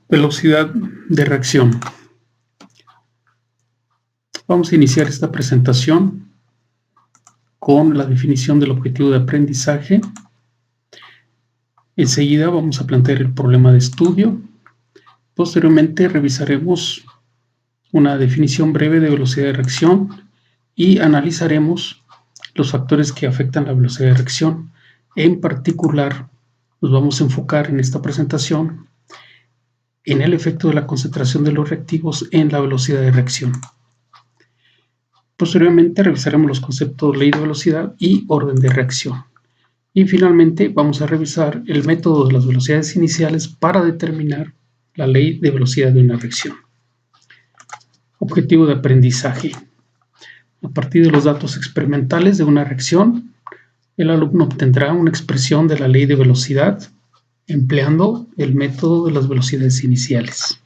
Velocidad de reacción. Vamos a iniciar esta presentación con la definición del objetivo de aprendizaje. Enseguida vamos a plantear el problema de estudio. Posteriormente revisaremos una definición breve de velocidad de reacción y analizaremos los factores que afectan la velocidad de reacción. En particular, nos vamos a enfocar en esta presentación en el efecto de la concentración de los reactivos en la velocidad de reacción. Posteriormente revisaremos los conceptos de ley de velocidad y orden de reacción. Y finalmente vamos a revisar el método de las velocidades iniciales para determinar la ley de velocidad de una reacción. Objetivo de aprendizaje. A partir de los datos experimentales de una reacción, el alumno obtendrá una expresión de la ley de velocidad empleando el método de las velocidades iniciales.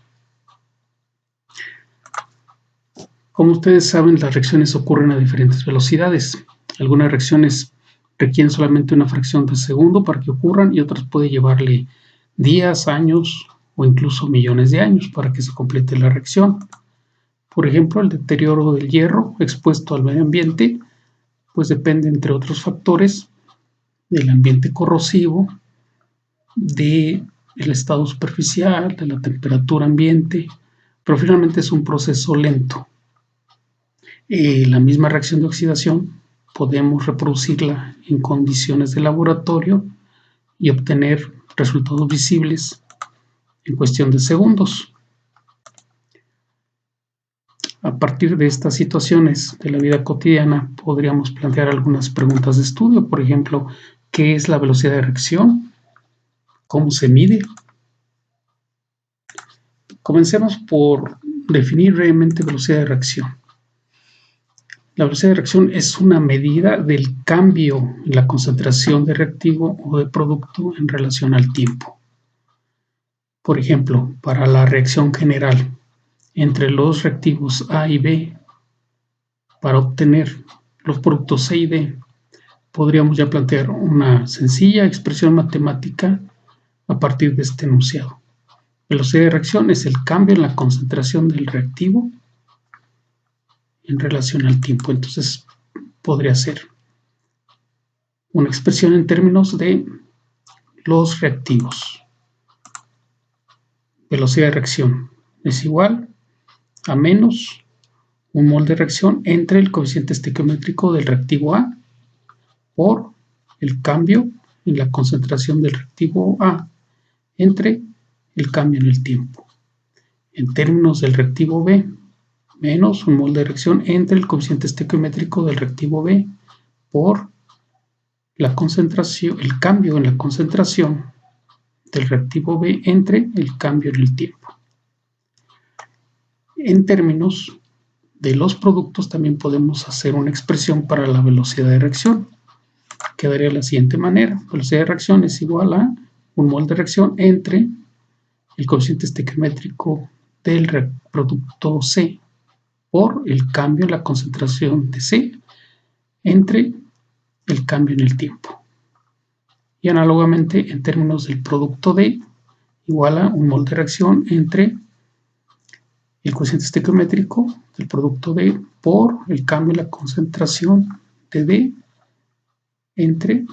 Como ustedes saben, las reacciones ocurren a diferentes velocidades. Algunas reacciones requieren solamente una fracción de segundo para que ocurran y otras puede llevarle días, años o incluso millones de años para que se complete la reacción. Por ejemplo, el deterioro del hierro expuesto al medio ambiente, pues depende, entre otros factores, del ambiente corrosivo, del estado superficial, de la temperatura ambiente, pero finalmente es un proceso lento. La misma reacción de oxidación podemos reproducirla en condiciones de laboratorio y obtener resultados visibles en cuestión de segundos. A partir de estas situaciones de la vida cotidiana podríamos plantear algunas preguntas de estudio. Por ejemplo, ¿qué es la velocidad de reacción? ¿Cómo se mide? Comencemos por definir brevemente velocidad de reacción. La velocidad de reacción es una medida del cambio en la concentración de reactivo o de producto en relación al tiempo. Por ejemplo, para la reacción general entre los reactivos A y B, para obtener los productos C y D, podríamos ya plantear una sencilla expresión matemática a partir de este enunciado. Velocidad de reacción es el cambio en la concentración del reactivo en relación al tiempo. Entonces, podría ser una expresión en términos de los reactivos. Velocidad de reacción es igual a menos un mol de reacción entre el coeficiente estequiométrico del reactivo A por el cambio en la concentración del reactivo A entre el cambio en el tiempo. En términos del reactivo B, menos un mol de reacción entre el coeficiente estequiométrico del reactivo B por la concentración, el cambio en la concentración del reactivo B entre el cambio en el tiempo. En términos de los productos también podemos hacer una expresión para la velocidad de reacción. Quedaría de la siguiente manera: velocidad de reacción es igual a un mol de reacción entre el coeficiente estequiométrico del producto C por el cambio en la concentración de C entre el cambio en el tiempo. Y análogamente, en términos del producto D, igual a un mol de reacción entre el coeficiente estequiométrico del producto D por el cambio en la concentración de D entre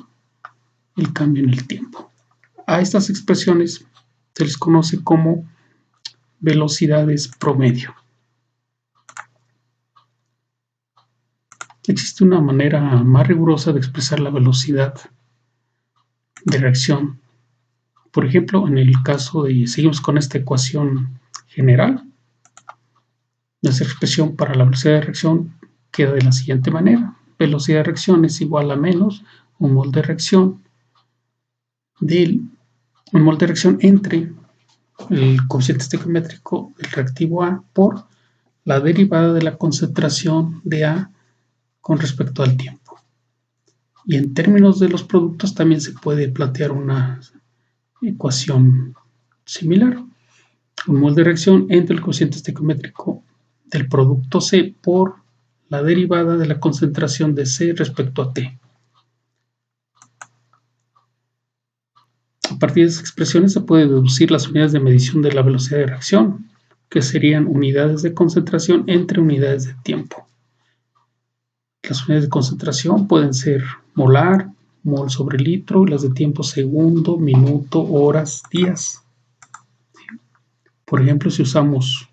el cambio en el tiempo. A estas expresiones se les conoce como velocidades promedio. Existe una manera más rigurosa de expresar la velocidad de reacción. Por ejemplo, en el caso de, seguimos con esta ecuación general, nuestra expresión para la velocidad de reacción queda de la siguiente manera: velocidad de reacción es igual a menos un mol de reacción entre el coeficiente estequiométrico del reactivo A por la derivada de la concentración de A con respecto al tiempo. Y en términos de los productos también se puede plantear una ecuación similar: un mol de reacción entre el coeficiente estequiométrico del producto C por la derivada de la concentración de C respecto a T. A partir de esas expresiones se puede deducir las unidades de medición de la velocidad de reacción, que serían unidades de concentración entre unidades de tiempo. Las unidades de concentración pueden ser molar, mol sobre litro, y las de tiempo segundo, minuto, horas, días. Por ejemplo, si usamos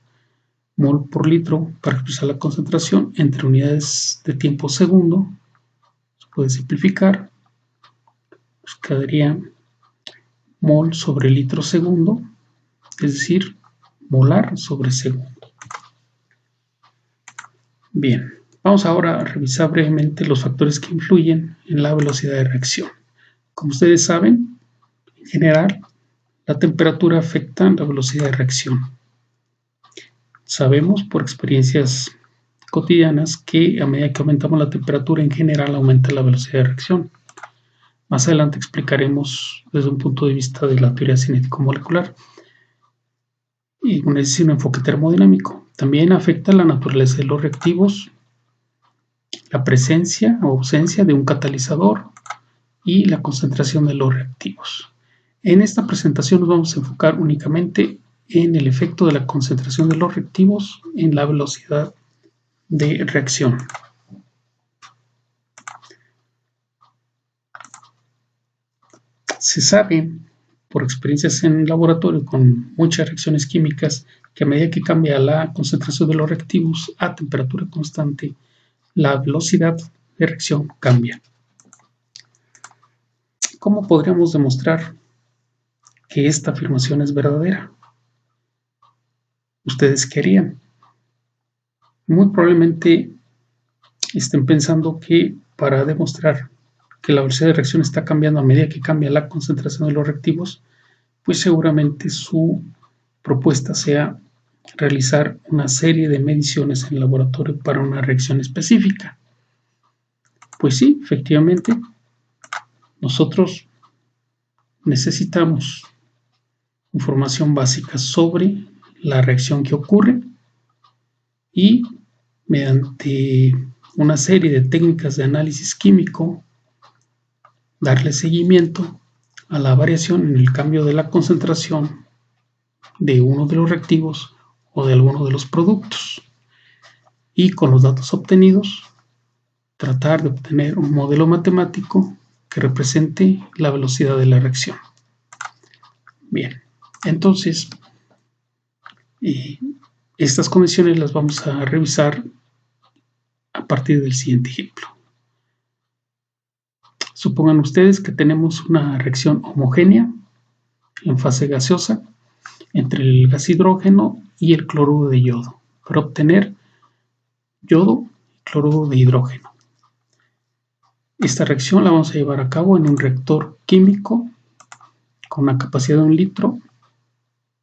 mol por litro para expresar la concentración entre unidades de tiempo segundo, se puede simplificar, nos quedaría mol sobre litro segundo, es decir, molar sobre segundo. Bien, vamos ahora a revisar brevemente los factores que influyen en la velocidad de reacción. Como ustedes saben, en general, la temperatura afecta la velocidad de reacción. Sabemos por experiencias cotidianas que a medida que aumentamos la temperatura, en general aumenta la velocidad de reacción. Más adelante explicaremos desde un punto de vista de la teoría cinético-molecular y un enfoque termodinámico. También afecta la naturaleza de los reactivos, la presencia o ausencia de un catalizador y la concentración de los reactivos. En esta presentación nos vamos a enfocar únicamente en el efecto de la concentración de los reactivos en la velocidad de reacción. Se sabe por experiencias en laboratorio con muchas reacciones químicas que a medida que cambia la concentración de los reactivos a temperatura constante, la velocidad de reacción cambia. ¿Cómo podríamos demostrar que esta afirmación es verdadera? ¿Ustedes qué harían? Muy probablemente estén pensando que para demostrar que la velocidad de reacción está cambiando a medida que cambia la concentración de los reactivos, pues seguramente su propuesta sea realizar una serie de mediciones en el laboratorio para una reacción específica. Pues sí, efectivamente, nosotros necesitamos información básica sobre la reacción que ocurre y mediante una serie de técnicas de análisis químico darle seguimiento a la variación en el cambio de la concentración de uno de los reactivos o de alguno de los productos y con los datos obtenidos tratar de obtener un modelo matemático que represente la velocidad de la reacción. Bien, entonces estas condiciones las vamos a revisar a partir del siguiente ejemplo. Supongan ustedes que tenemos una reacción homogénea en fase gaseosa entre el gas hidrógeno y el cloruro de yodo para obtener yodo y cloruro de hidrógeno. Esta reacción la vamos a llevar a cabo en un reactor químico con una capacidad de 1 litro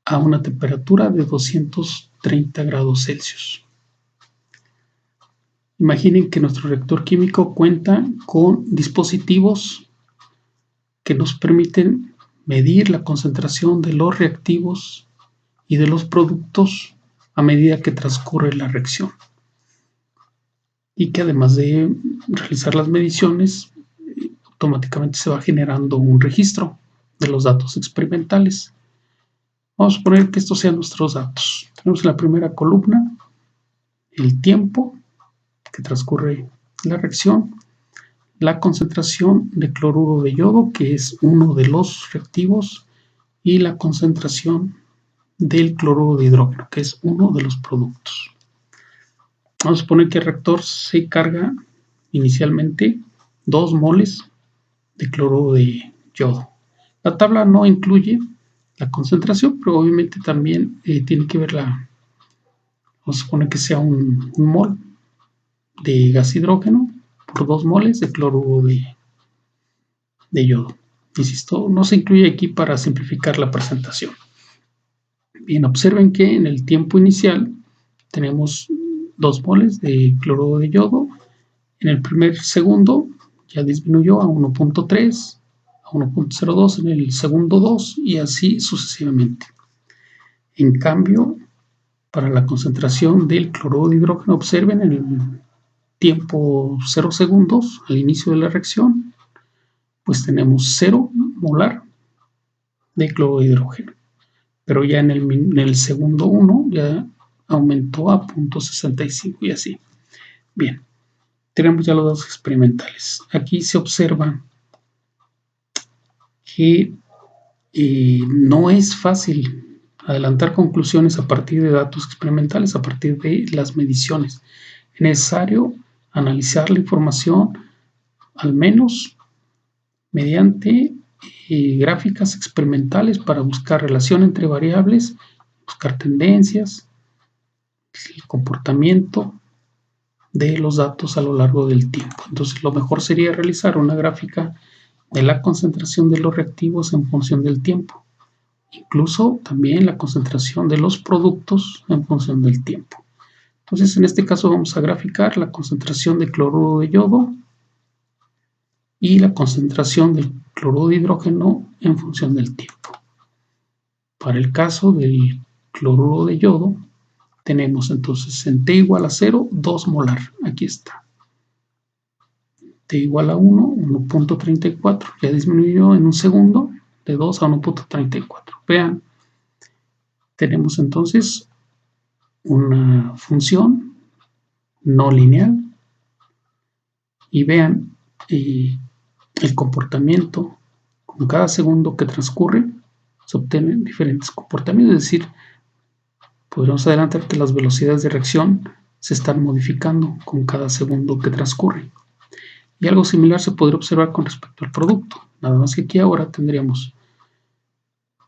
a una temperatura de 230 grados Celsius. Imaginen que nuestro reactor químico cuenta con dispositivos que nos permiten medir la concentración de los reactivos y de los productos a medida que transcurre la reacción. Y que además de realizar las mediciones, automáticamente se va generando un registro de los datos experimentales. Vamos a suponer que estos sean nuestros datos. Tenemos en la primera columna el tiempo que transcurre la reacción, la concentración de cloruro de yodo, que es uno de los reactivos, y la concentración del cloruro de hidrógeno, que es uno de los productos. Vamos a suponer que el reactor se carga inicialmente 2 moles de cloruro de yodo. La tabla no incluye la concentración, pero obviamente también tiene que ver vamos a suponer que sea un mol de gas hidrógeno por 2 moles de cloruro de yodo. Insisto, no se incluye aquí para simplificar la presentación. Bien, observen que en el tiempo inicial tenemos 2 moles de cloruro de yodo. En el primer segundo ya disminuyó a 1.3, a 1.02, en el segundo 2 y así sucesivamente. En cambio, para la concentración del cloruro de hidrógeno, observen en el tiempo 0 segundos al inicio de la reacción, pues tenemos 0 molar de cloruro de hidrógeno. Pero ya en el segundo 1 ya aumentó a 0.65 y así. Bien, tenemos ya los datos experimentales. Aquí se observa que no es fácil adelantar conclusiones a partir de datos experimentales, a partir de las mediciones. Es necesario analizar la información al menos mediante gráficas experimentales para buscar relación entre variables, buscar tendencias, el comportamiento de los datos a lo largo del tiempo. Entonces, lo mejor sería realizar una gráfica de la concentración de los reactivos en función del tiempo. Incluso también la concentración de los productos en función del tiempo. Entonces, en este caso vamos a graficar la concentración de cloruro de yodo y la concentración del cloruro de hidrógeno en función del tiempo. Para el caso del cloruro de yodo, tenemos entonces en T igual a 0, 2 molar. Aquí está. T igual a 1, 1.34. Ya disminuyó en un segundo de 2 a 1.34. Vean, tenemos entonces una función no lineal y vean el comportamiento. Con cada segundo que transcurre se obtienen diferentes comportamientos, es decir, podríamos adelantar que las velocidades de reacción se están modificando con cada segundo que transcurre. Y algo similar se podría observar con respecto al producto. Nada más que aquí ahora tendríamos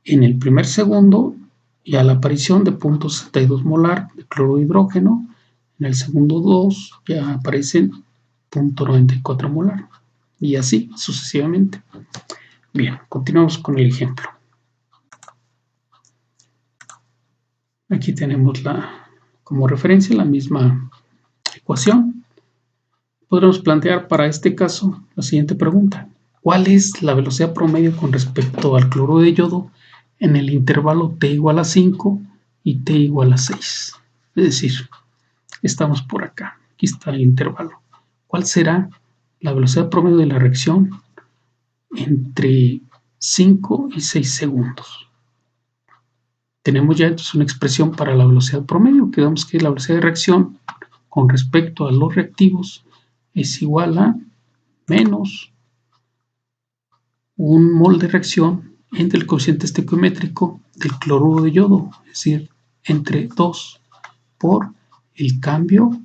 en el primer segundo ya la aparición de 0.62 molar de cloruro de hidrógeno. En el segundo 2 ya aparecen 0.94 molar. Y así sucesivamente. Bien, continuamos con el ejemplo. Aquí tenemos como referencia la misma ecuación. Podremos plantear para este caso la siguiente pregunta. ¿Cuál es la velocidad promedio con respecto al cloruro de yodo en el intervalo T igual a 5 y T igual a 6? Es decir, estamos por acá. Aquí está el intervalo. ¿Cuál será la velocidad promedio de la reacción entre 5 y 6 segundos? Tenemos ya entonces una expresión para la velocidad promedio, que vemos que la velocidad de reacción con respecto a los reactivos es igual a menos un mol de reacción entre el coeficiente estequiométrico del cloruro de yodo, es decir, entre 2 por el cambio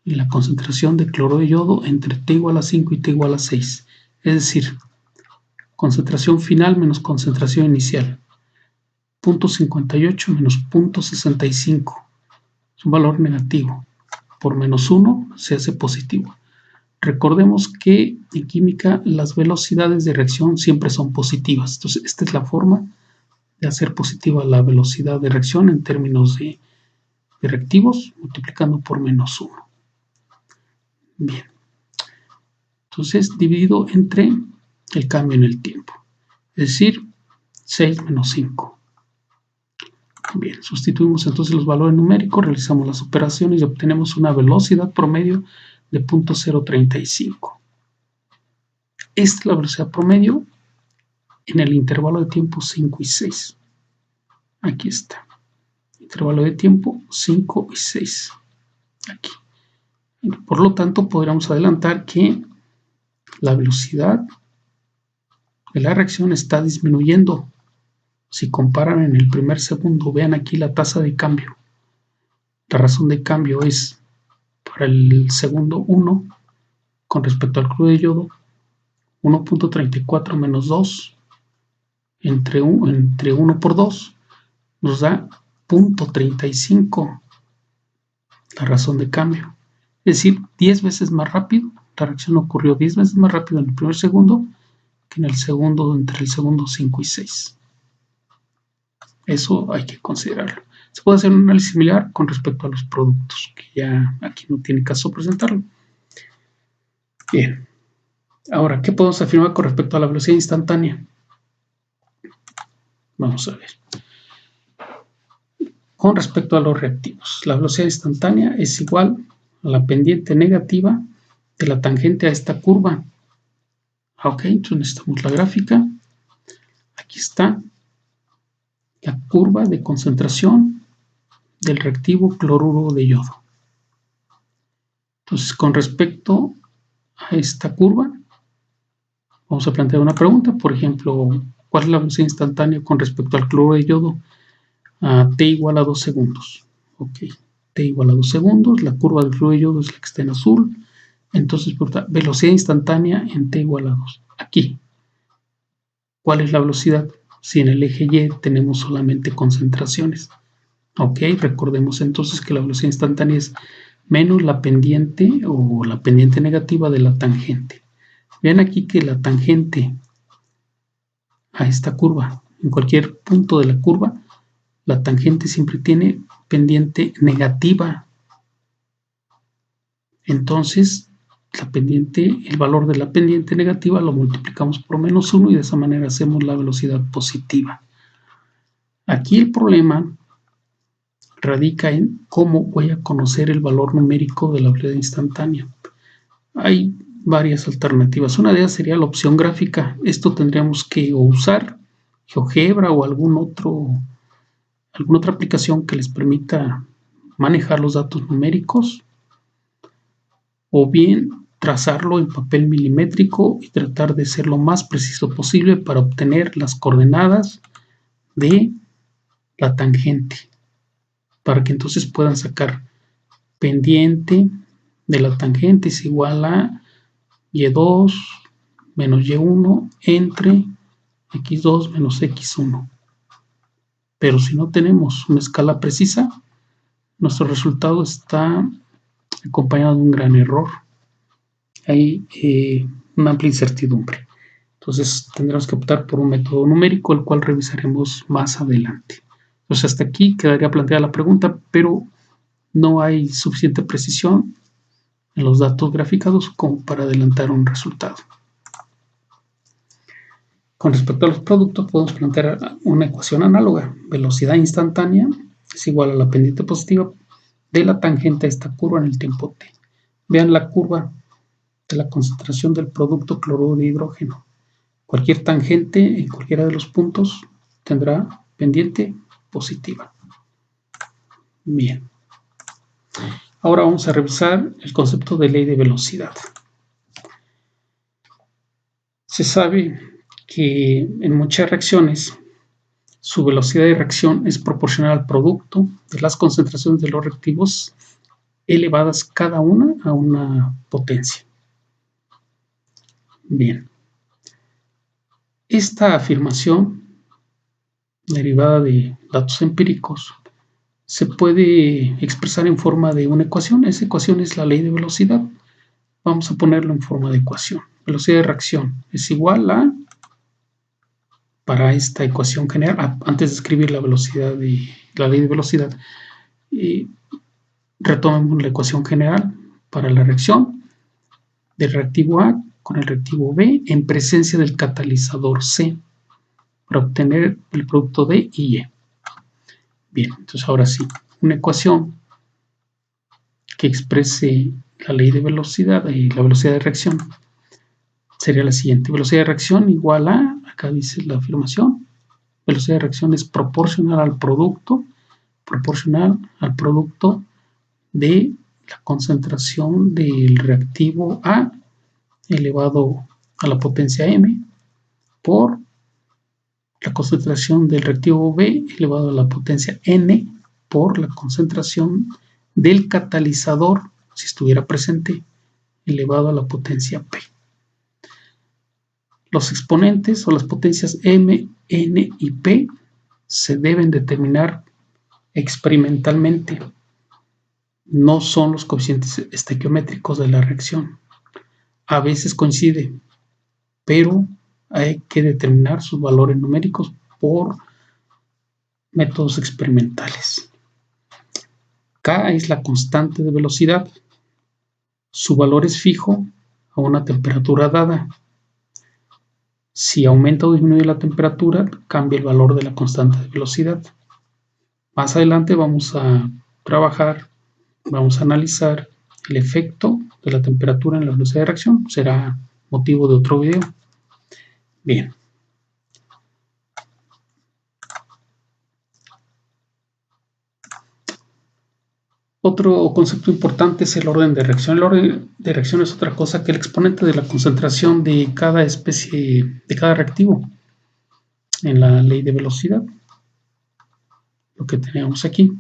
en la concentración de cloruro de yodo entre T igual a 5 y T igual a 6, es decir, concentración final menos concentración inicial. 0.58 menos 0.65 es un valor negativo. Por menos 1 se hace positivo. Recordemos que en química las velocidades de reacción siempre son positivas. Entonces, esta es la forma de hacer positiva la velocidad de reacción en términos de reactivos, multiplicando por menos 1. Bien. Entonces, dividido entre el cambio en el tiempo. Es decir, 6 menos 5. Bien, sustituimos entonces los valores numéricos, realizamos las operaciones y obtenemos una velocidad promedio de 0.035. Esta es la velocidad promedio en el intervalo de tiempo 5 y 6. Aquí está. Intervalo de tiempo 5 y 6. Aquí. Por lo tanto, podríamos adelantar que la velocidad de la reacción está disminuyendo. Si comparan en el primer segundo, vean aquí la tasa de cambio. La razón de cambio es para el segundo 1 con respecto al cloruro de yodo 1.34 menos 2 entre 1 por 2 nos da 0.35 la razón de cambio. Es decir, 10 veces más rápido. La reacción ocurrió 10 veces más rápido en el primer segundo que en el segundo, entre el segundo 5 y 6. Eso hay que considerarlo. Se puede hacer un análisis similar con respecto a los productos, que ya aquí no tiene caso presentarlo. Bien. Ahora, ¿qué podemos afirmar con respecto a la velocidad instantánea? Vamos a ver. Con respecto a los reactivos, la velocidad instantánea es igual a la pendiente negativa de la tangente a esta curva. Ok, entonces necesitamos la gráfica. Aquí está. la curva de concentración del reactivo cloruro de yodo. Entonces, con respecto a esta curva, vamos a plantear una pregunta, por ejemplo, ¿cuál es la velocidad instantánea con respecto al cloruro de yodo a t igual a 2 segundos? Ok, t igual a 2 segundos, la curva del cloruro de yodo es la que está en azul, entonces velocidad instantánea en t igual a 2. Aquí, ¿cuál es la velocidad? Si en el eje Y tenemos solamente concentraciones. Ok, recordemos entonces que la velocidad instantánea es menos la pendiente o la pendiente negativa de la tangente. Vean aquí que la tangente a esta curva, en cualquier punto de la curva, la tangente siempre tiene pendiente negativa. Entonces, el valor de la pendiente negativa lo multiplicamos por -1 y de esa manera hacemos la velocidad positiva. Aquí el problema radica en cómo voy a conocer el valor numérico de la velocidad instantánea. Hay varias alternativas. Una de ellas sería la opción gráfica. Esto tendríamos que usar GeoGebra o alguna otra aplicación que les permita manejar los datos numéricos, o bien trazarlo en papel milimétrico y tratar de ser lo más preciso posible para obtener las coordenadas de la tangente, para que entonces puedan sacar pendiente de la tangente es igual a y2 menos y1 entre x2 menos x1. Pero si no tenemos una escala precisa, nuestro resultado está acompañado de un gran error. Hay una amplia incertidumbre. Entonces tendremos que optar por un método numérico, el cual revisaremos más adelante. Entonces hasta aquí quedaría planteada la pregunta, pero no hay suficiente precisión en los datos graficados como para adelantar un resultado. Con respecto a los productos, podemos plantear una ecuación análoga. Velocidad instantánea es igual a la pendiente positiva de la tangente a esta curva en el tiempo t. Vean la curva de la concentración del producto cloruro de hidrógeno. Cualquier tangente en cualquiera de los puntos tendrá pendiente positiva. Bien. Ahora vamos a revisar el concepto de ley de velocidad. Se sabe que en muchas reacciones su velocidad de reacción es proporcional al producto de las concentraciones de los reactivos elevadas cada una a una potencia. Bien. Esta afirmación, derivada de datos empíricos, se puede expresar en forma de una ecuación. Esa ecuación es la ley de velocidad. Vamos a ponerlo en forma de ecuación. Velocidad de reacción es igual a, para esta ecuación general, antes de escribir la ley de velocidad, retomemos la ecuación general para la reacción del reactivo A con el reactivo B en presencia del catalizador C para obtener el producto D y E. Bien, entonces ahora sí, una ecuación que exprese la ley de velocidad y la velocidad de reacción sería la siguiente. Velocidad de reacción igual a, acá dice la afirmación, velocidad de reacción es proporcional al producto de la concentración del reactivo A elevado a la potencia m por la concentración del reactivo B elevado a la potencia n por la concentración del catalizador, si estuviera presente, elevado a la potencia p. Los exponentes o las potencias m, n y p se deben determinar experimentalmente. No son los coeficientes estequiométricos de la reacción. A veces coincide, pero hay que determinar sus valores numéricos por métodos experimentales. K es la constante de velocidad. Su valor es fijo a una temperatura dada. Si aumenta o disminuye la temperatura, cambia el valor de la constante de velocidad. Más adelante vamos a analizar el efecto de la temperatura en la velocidad de reacción. Será motivo de otro video. Bien. Otro concepto importante es el orden de reacción. El orden de reacción es otra cosa que el exponente de la concentración de cada especie, de cada reactivo en la ley de velocidad. Lo que tenemos aquí.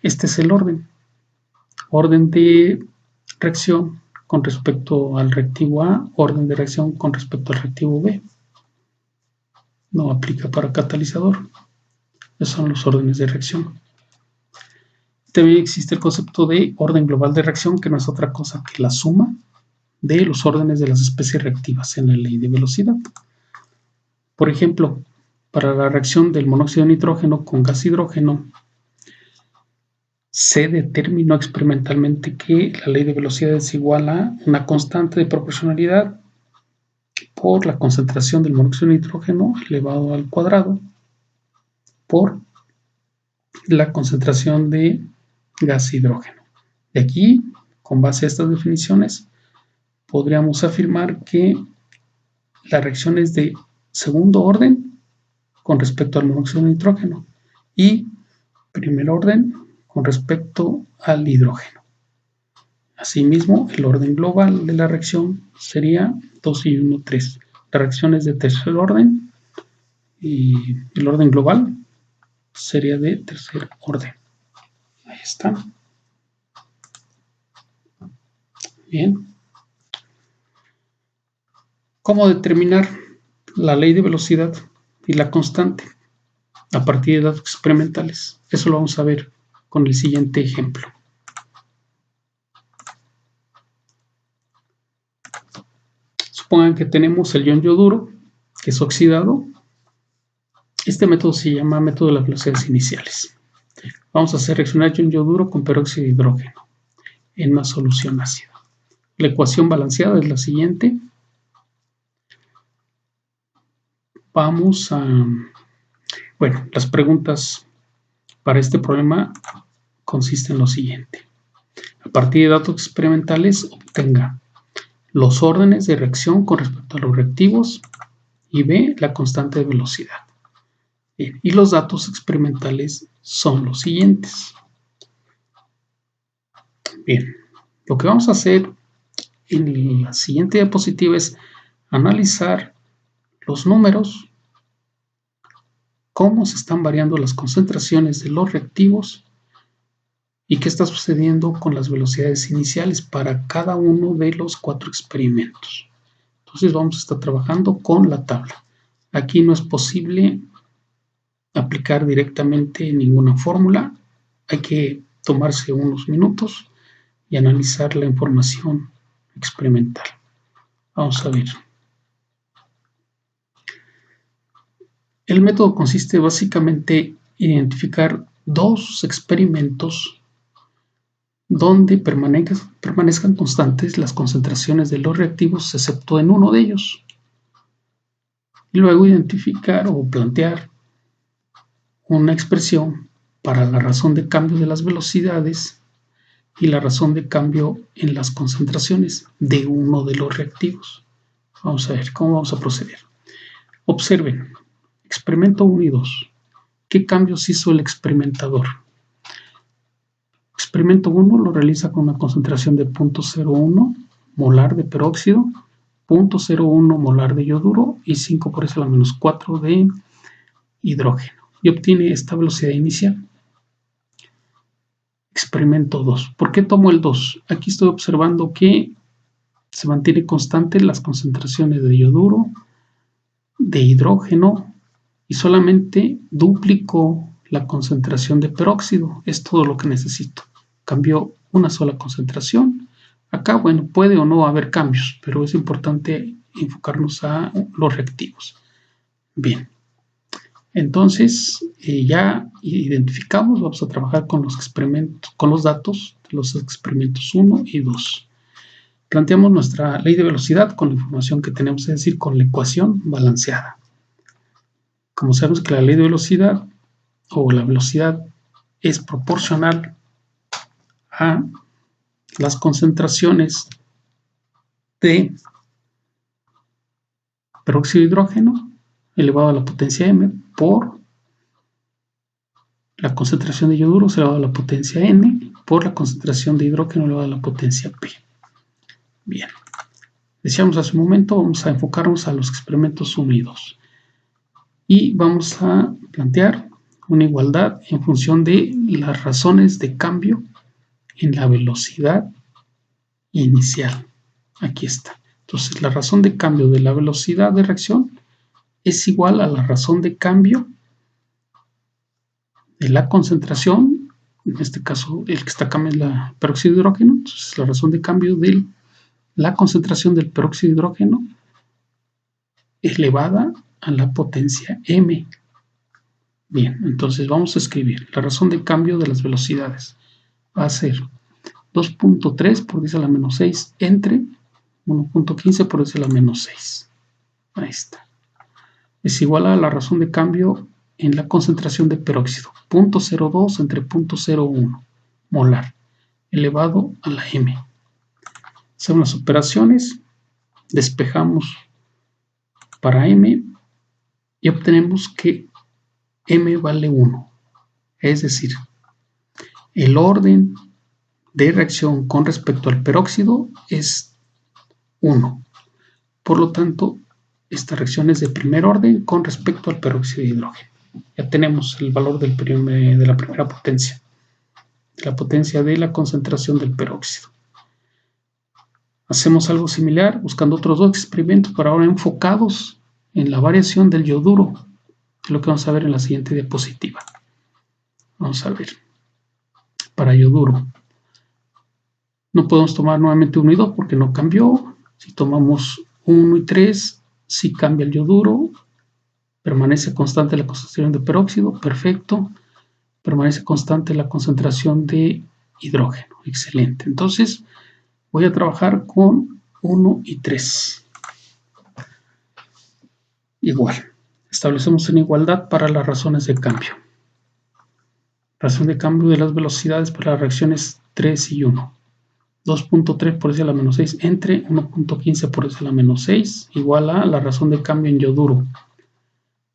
Este es el orden. Orden de reacción con respecto al reactivo A, orden de reacción con respecto al reactivo B. No aplica para catalizador. Esos son los órdenes de reacción. También existe el concepto de orden global de reacción, que no es otra cosa que la suma de los órdenes de las especies reactivas en la ley de velocidad. Por ejemplo, para la reacción del monóxido de nitrógeno con gas hidrógeno, se determinó experimentalmente que la ley de velocidad es igual a una constante de proporcionalidad por la concentración del monóxido de nitrógeno elevado al cuadrado por la concentración de gas hidrógeno. De aquí, con base a estas definiciones, podríamos afirmar que la reacción es de segundo orden con respecto al monóxido de nitrógeno y primer orden con respecto al hidrógeno. Asimismo, el orden global de la reacción sería 2 y 1, 3. La reacción es de tercer orden y el orden global sería de tercer orden. Ahí está. Bien. ¿Cómo determinar la ley de velocidad y la constante a partir de datos experimentales? Eso lo vamos a ver con el siguiente ejemplo. Supongan que tenemos el ion yoduro, que es oxidado. Este método se llama método de las velocidades iniciales. Vamos a hacer reaccionar ion yoduro con peróxido de hidrógeno en una solución ácida. La ecuación balanceada es la siguiente. Vamos a... Bueno, las preguntas para este problema consisten en lo siguiente. A partir de datos experimentales, obtenga los órdenes de reacción con respecto a los reactivos y B, la constante de velocidad. Bien, y los datos experimentales son los siguientes. Bien, lo que vamos a hacer en la siguiente diapositiva es analizar los números, cómo se están variando las concentraciones de los reactivos y qué está sucediendo con las velocidades iniciales para cada uno de los 4 experimentos. Entonces vamos a estar trabajando con la tabla. Aquí no es posible aplicar directamente ninguna fórmula. Hay que tomarse unos minutos y analizar la información experimental. Vamos a ver. El método consiste básicamente en identificar 2 experimentos donde permanezcan constantes las concentraciones de los reactivos excepto en uno de ellos. Y luego identificar o plantear una expresión para la razón de cambio de las velocidades y la razón de cambio en las concentraciones de uno de los reactivos. Vamos a ver cómo vamos a proceder. Observen, experimento 1 y 2. ¿Qué cambios hizo el experimentador? Experimento 1 lo realiza con una concentración de 0.01 molar de peróxido, 0.01 molar de yoduro y 5 por eso a la menos 4 de hidrógeno. Y obtiene esta velocidad inicial. Experimento 2. ¿Por qué tomo el 2? Aquí estoy observando que se mantiene constante las concentraciones de yoduro, de hidrógeno y solamente duplico la concentración de peróxido. Es todo lo que necesito. Cambió una sola concentración. Acá, bueno, puede o no haber cambios, pero es importante enfocarnos a los reactivos. Bien. Entonces, ya identificamos, vamos a trabajar con los experimentos, con los datos de los experimentos 1 y 2. Planteamos nuestra ley de velocidad con la información que tenemos, es decir, con la ecuación balanceada. Como sabemos que la ley de velocidad o la velocidad es proporcional a las concentraciones de peróxido de hidrógeno elevado a la potencia m por La concentración de yoduro es elevado a la potencia N por la concentración de hidrógeno elevado a la potencia P. Bien. Decíamos hace un momento, vamos a enfocarnos a los experimentos unidos. Y vamos a plantear una igualdad en función de las razones de cambio en la velocidad inicial. Aquí está. Entonces, la razón de cambio de la velocidad de reacción es igual a la razón de cambio de la concentración, en este caso el que está acá es el peróxido de hidrógeno. Entonces, la razón de cambio de la concentración del peróxido de hidrógeno elevada a la potencia m. Bien, entonces vamos a escribir la razón de cambio de las velocidades. Va a ser 2.3 por 10 a la menos 6 entre 1.15 por 10 a la menos 6. Ahí está. Es igual a la razón de cambio en la concentración de peróxido. 0.02 entre 0.01 molar elevado a la m. Hacemos las operaciones, despejamos para m y obtenemos que m vale 1. Es decir, el orden de reacción con respecto al peróxido es 1. Por lo tanto, esta reacción es de primer orden con respecto al peróxido de hidrógeno. Ya tenemos el valor de la primera potencia, de la potencia de la concentración del peróxido. Hacemos algo similar buscando otros dos experimentos, pero ahora enfocados en la variación del yoduro, que es lo que vamos a ver en la siguiente diapositiva. Vamos a ver. Para yoduro, no podemos tomar nuevamente 1 y 2 porque no cambió. Si tomamos 1 y 3, sí cambia el yoduro. Permanece constante la concentración de peróxido, perfecto. Permanece constante la concentración de hidrógeno, excelente. Entonces, voy a trabajar con 1 y 3. Igual, establecemos una igualdad para las razones de cambio. Razón de cambio de las velocidades para las reacciones 3 y 1. 2.3 por 10 a la menos 6 entre 1.15 por 10 a la menos 6 igual a la razón de cambio en yoduro.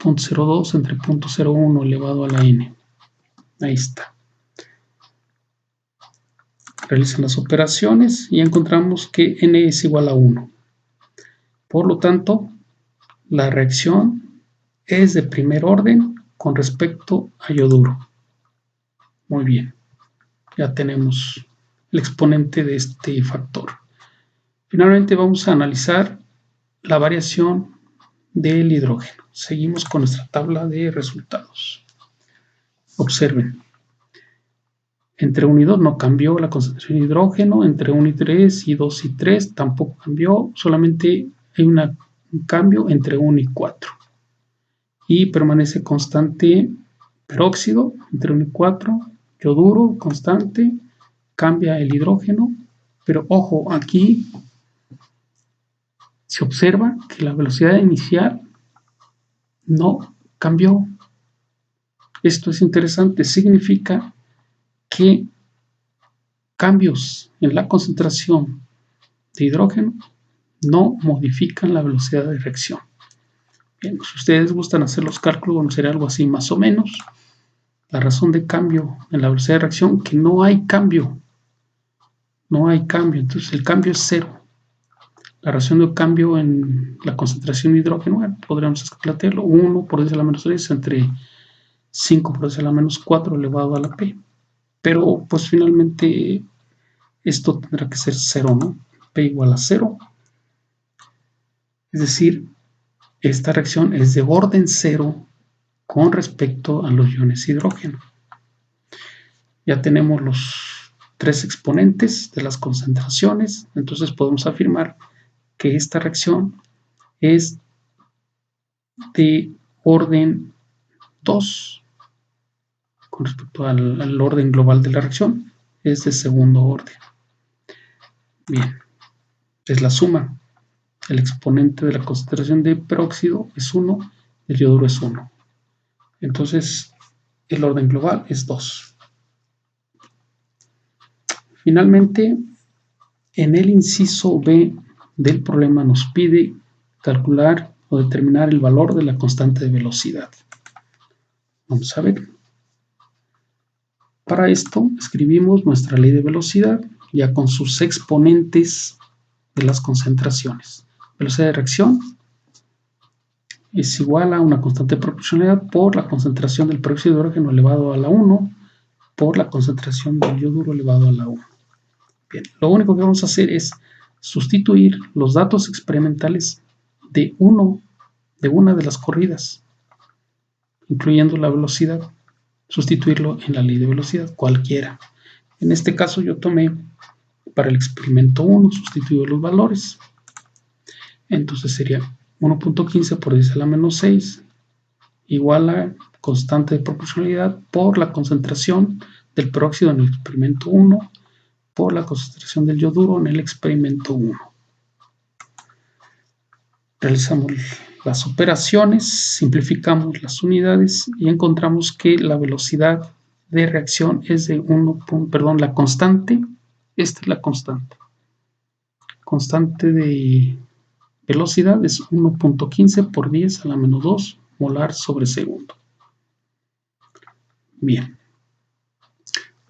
0.02 entre 0.01 elevado a la n. Ahí está. Realizan las operaciones y encontramos que n es igual a 1. Por lo tanto, la reacción es de primer orden con respecto a yoduro. Muy bien. Ya tenemos el exponente de este factor. Finalmente vamos a analizar la variación del hidrógeno. Seguimos con nuestra tabla de resultados. Observen. Entre 1 y 2 no cambió la concentración de hidrógeno. Entre 1 y 3 y 2 y 3 tampoco cambió. Solamente hay un cambio entre 1 y 4. Y permanece constante peróxido entre 1 y 4. Yoduro constante. Cambia el hidrógeno. Pero ojo, aquí se observa que la velocidad inicial no cambió. Esto es interesante. Significa que cambios en la concentración de hidrógeno no modifican la velocidad de reacción. Bien, si ustedes gustan hacer los cálculos, bueno, sería algo así más o menos. La razón de cambio en la velocidad de reacción, que no hay cambio. No hay cambio, entonces el cambio es 0. La razón de cambio en la concentración de hidrógeno, bueno, podríamos plantearlo 1 por 10 a la menos 3 entre 5 por 10 a la menos 4 elevado a la p. Pero pues finalmente esto tendrá que ser 0, ¿no? P igual a 0. Es decir, esta reacción es de orden 0 con respecto a los iones hidrógeno. Ya tenemos los 3 exponentes de las concentraciones, entonces podemos afirmar que esta reacción es de orden 2 con respecto al orden global de la reacción, es de segundo orden. Bien, es la suma. El exponente de la concentración de peróxido es 1, el yoduro es 1. Entonces, el orden global es 2. Finalmente, en el inciso B del problema nos pide calcular o determinar el valor de la constante de velocidad. Vamos a ver. Para esto escribimos nuestra ley de velocidad ya con sus exponentes de las concentraciones. Velocidad de reacción es igual a una constante de proporcionalidad por la concentración del peróxido de hidrógeno elevado a la 1 por la concentración del yoduro elevado a la 1. Bien, lo único que vamos a hacer es sustituir los datos experimentales de una de las corridas, incluyendo la velocidad, sustituirlo en la ley de velocidad, cualquiera. En este caso yo tomé para el experimento 1, sustituyo los valores. Entonces sería 1.15 por 10 a la menos 6 igual a constante de proporcionalidad por la concentración del peróxido en el experimento 1 por la concentración del yoduro en el experimento 1. Realizamos las operaciones, simplificamos las unidades y encontramos que la velocidad de reacción es de la constante, esta es la constante. Constante de velocidad es 1.15 por 10 a la menos 2 molar sobre segundo. Bien,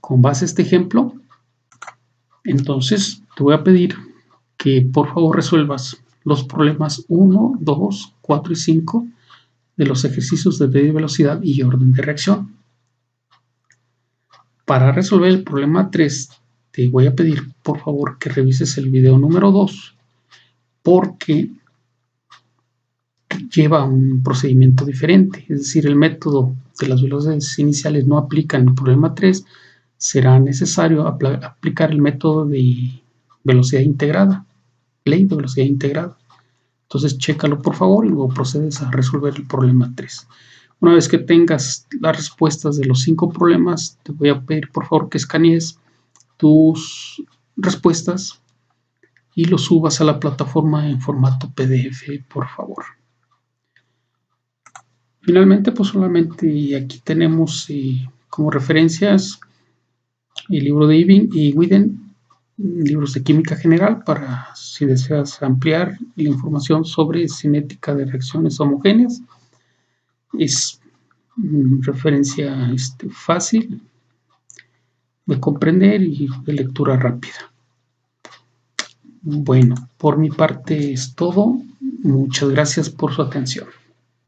con base a este ejemplo, entonces te voy a pedir que por favor resuelvas los problemas 1, 2, 4 y 5 de los ejercicios de ley de velocidad y orden de reacción. Para resolver el problema 3, te voy a pedir por favor que revises el video número 2 porque lleva un procedimiento diferente, es decir, el método de las velocidades iniciales no aplica en el problema 3, será necesario aplicar el método de velocidad integrada, ley de velocidad integrada. Entonces, chécalo por favor y luego procedes a resolver el problema 3. Una vez que tengas las respuestas de los 5 problemas, te voy a pedir por favor que escanees tus respuestas y lo subas a la plataforma en formato PDF, por favor. Finalmente, pues solamente aquí tenemos como referencias el libro de Ewing y Widen, libros de química general, para si deseas ampliar la información sobre cinética de reacciones homogéneas. Es referencia fácil de comprender y de lectura rápida. Bueno, por mi parte es todo. Muchas gracias por su atención.